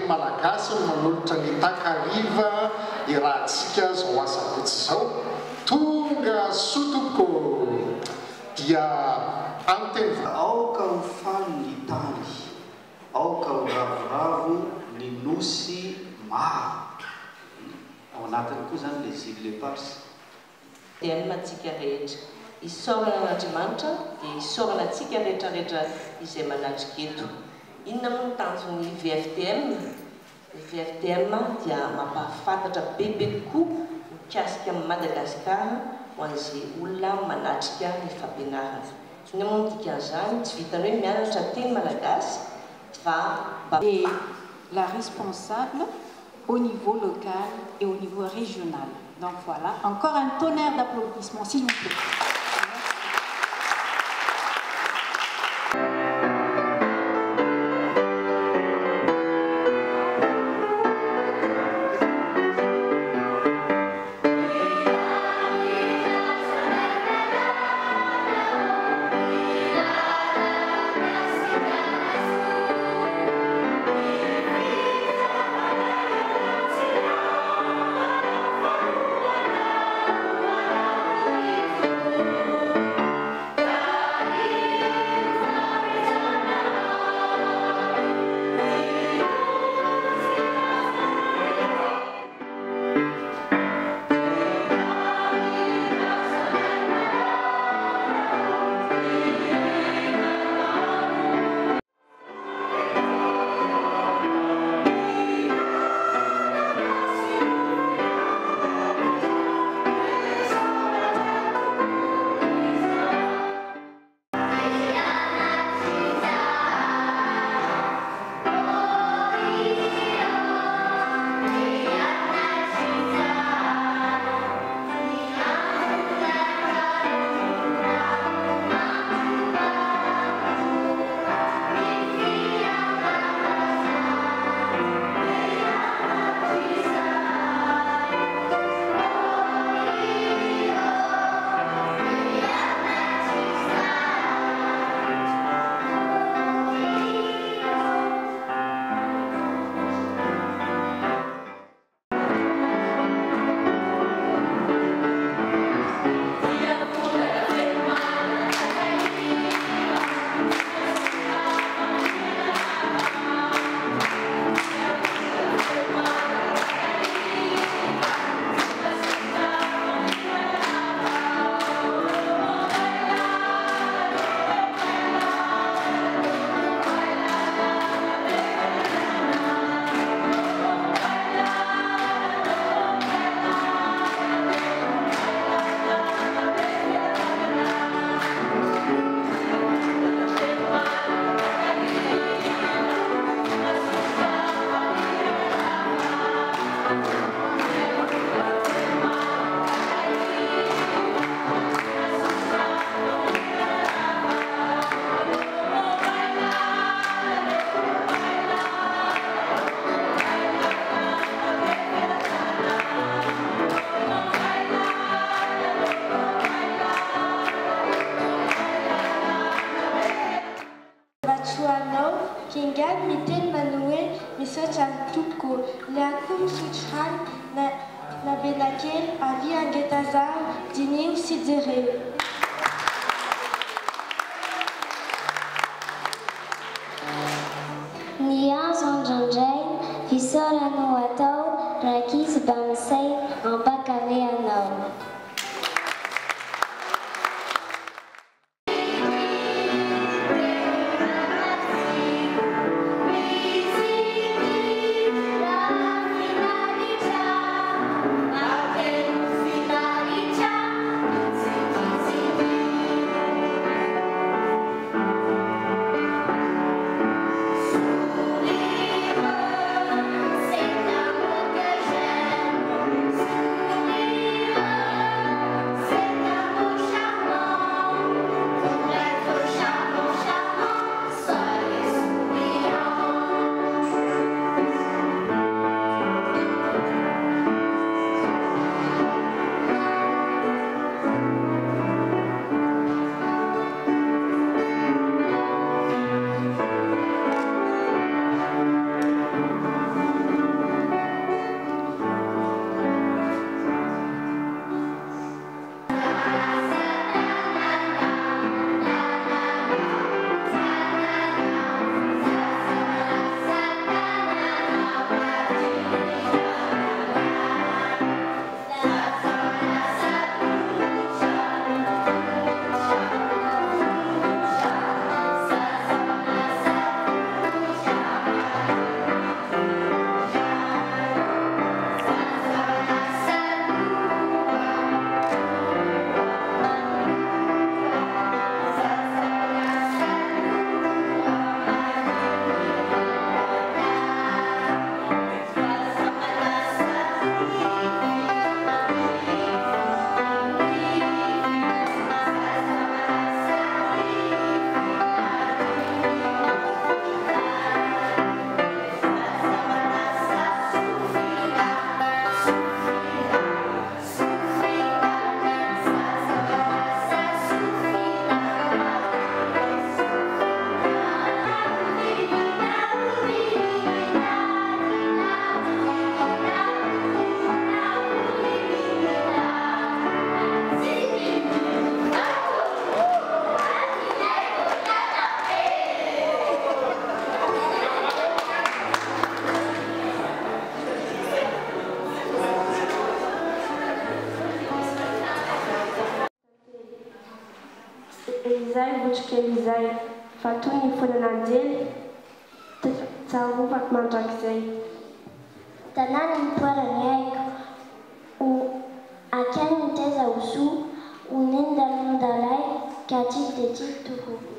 malagasy no manolotra ny takariva irahantsika zao asafotsy zao tonga sotoko dia anteny aoka ho faly ny tany aoka ho ravoravo ny nosy maro ao anatiny koa zany les îles l'éparse dia matsika rehetra isorana an'Andriamanitra dia isorana atsika rehetrarehetra izay manatrika eto. Inona moa ny tanjon'ny VFDM? Ny VFDM dia mampahafantatra bebe kokoa mikasika Madagasikara ho an'izay olona manatrika ny fampianarana. Inona moa ny dikan'izany? Tsy vitany hoe mianatra teny malagasy fa et la responsable au niveau local et au niveau régional. Donc voilà, encore un tonnerre d'applaudissements, s'il vous plaît. Kingad miteny manao hoe misaotra ny tompoko ny akoho misotro rano na benakely avy angetazaro dinio sy jereo. Ny anjo andraindrainy fisaoranao atao rakizy bamisay ampakare anao. Thank you. izay otrikely izay fa toy ny fonan'anjely tsarovako mandrakizay. Tanàna ny toerany haiko ho akany ny taiza ho soa ho nendalondalay ka tiako dia tiako tokoa.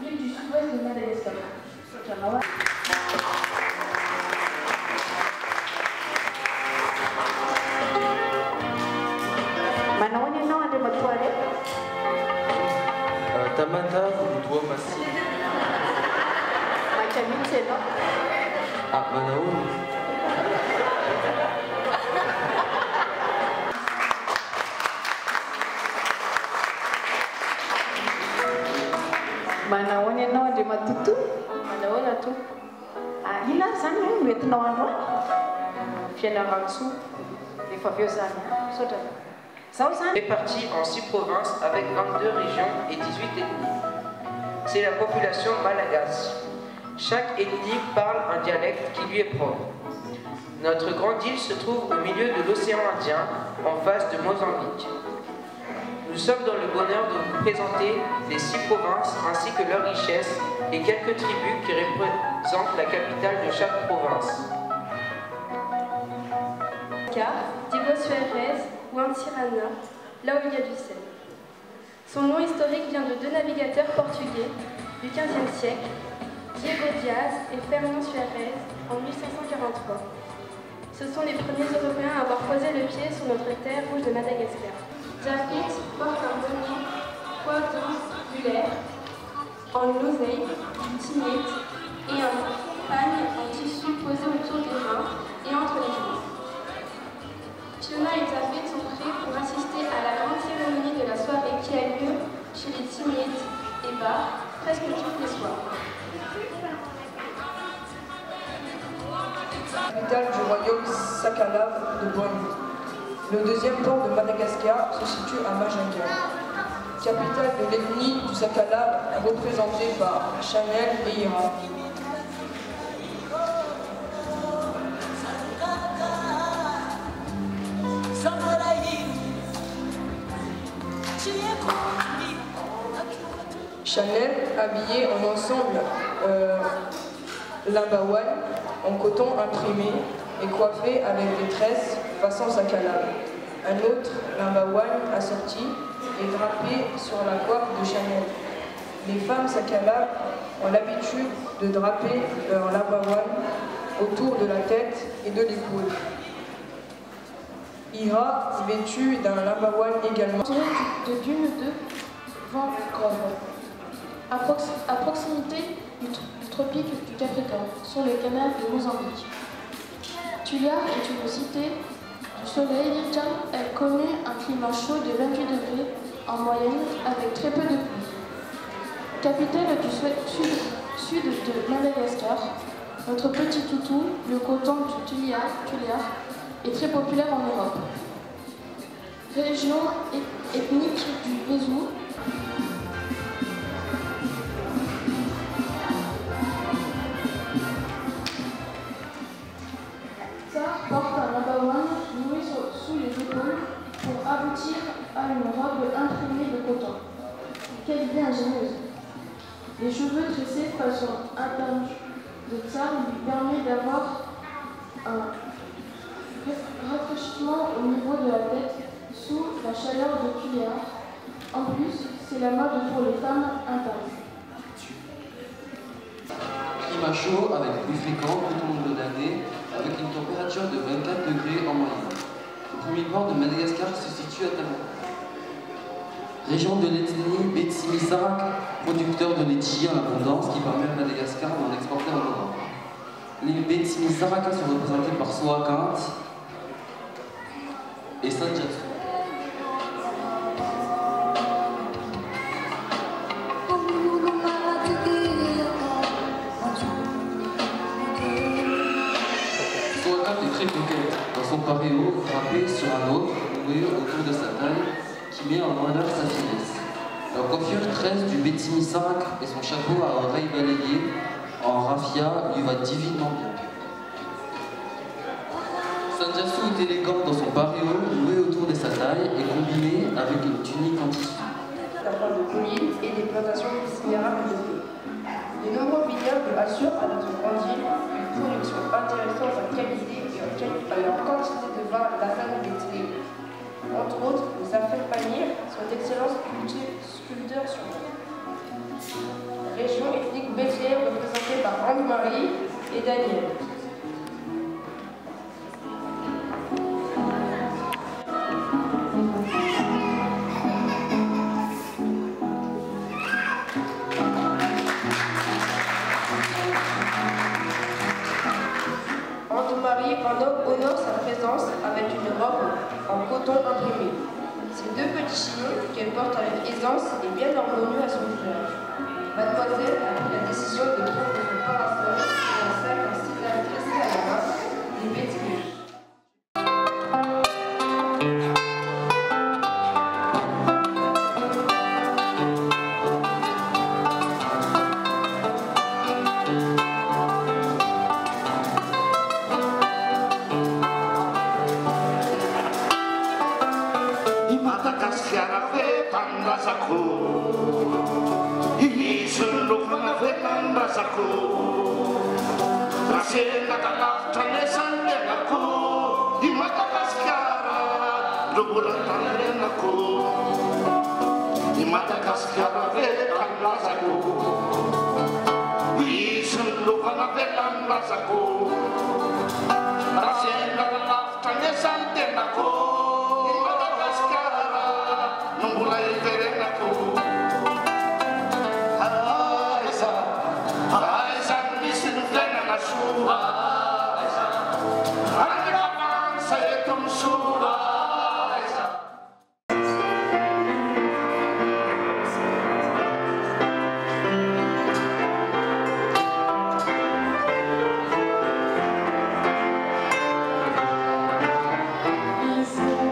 Ville du sud-ouest de Madagascar. Tamata Tua Masi. Ah, Manaun. Manahoana ianao Andry Matoto? Manahoana to? Ina zany no entinao andro fianarantsoa efa avy eo zany saotra. Est parti en 6 provinces avec 22 régions et 18 ethnies. C'est la population malagasy. Chaque ethnie parle un dialecte qui lui est propre. Notre grande île se trouve au milieu de l'océan Indien, en face de Mozambique. Nous sommes dans le bonheur de vous présenter les 6 provinces ainsi que leurs richesses et quelques tribus qui représentent la capitale de chaque province. Digo-Suarez ou Antirana, là où il y a du sel. Son nom historique vient de 2 navigateurs portugais du XVe siècle, Diego Diaz et Fernão Suarez, en 1543. Ce sont les premiers Européens à avoir posé le pied sur notre terre rouge de Madagascar. Japit porte un bonnet quadrangulaire en oseille, timide et un pagne en tissu posé autour des mains et entre les genoux. Fiona et Japit sont prêts pour assister à la grande cérémonie de la soirée qui a lieu chez les Timides et bars presque tous les soirs. Capitale du royaume Sakhalave de Bornéo. Le deuxième port de Madagascar se situe à Majinga. Capitale de l'ethnie du Sakhalave représentée par Chanel et Ira. Chanel, habillée en ensemble limbawan en coton imprimé et coiffée avec des tresses façon Sakhalave. Un autre limbawan assorti et drapé sur la coiffe de Chanel. Les femmes Sakhalave ont l'habitude de draper leur limbawan autour de la tête et de l'épaule. Ira, vêtue d'un limbawan également. De dunes de Vancouver, à proximité du tropique du Capricorne, sur le canal de Mozambique. Tulia est une cité du soleil car elle connaît un climat chaud de 28 degrés en moyenne avec très peu de pluie. Capitale du sud de Madagascar, notre petit toutou, le coton du Tulia, est très populaire en Europe. Région ethnique du Vézou. Porte un limbawan noué sous les épaules pour aboutir à une robe imprimée de coton. Quelle idée ingénieuse! Les cheveux tressés façon attelage de tsar lui permet d'avoir un rafraîchissement au niveau de la tête sous la chaleur de cuillère. En plus, c'est la mode pour les femmes internes. Climat chaud avec pluie fréquente tout au long de l'année, avec une température de 24 degrés en moyenne. Le premier port de Madagascar se situe à Tamata. Région de l'ethnie Betsimisarak, producteur de laitiers en abondance qui permet à Madagascar d'en exporter en Europe. Les Betsimisarak sont représentés par Soakant et Sanjatsu. très coquette, dans son paréo, frappé sur un autre, noué autour de sa taille, qui met en valeur sa finesse. La coiffure 13 du Bettini 5 et son chapeau à oreilles balayées en raffia lui va divinement bien. Sanjasu est élégant dans son paréo, noué autour de sa taille et combiné avec une tunique en tissu. La forme de colline et des plantations considérables de blé. De nombreux vignobles assurent à notre grande île une production intéressante en qualité et en quantité de vin de la famille Bettini. Entre autres, les affaires Panir sont d'excellents sculpteurs sur l'eau. Région ethnique Bethléem représentée par Anne-Marie et Daniel. Anne-Marie honore sa présence avec une robe en coton imprimé. Ces deux petits chignons qu'elle porte avec aisance et bien harmonieux à son visage. Mademoiselle a pris la décision de prendre son parasol et un sac en cigale tressé à la main, des Bettini. Is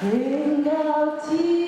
Bring out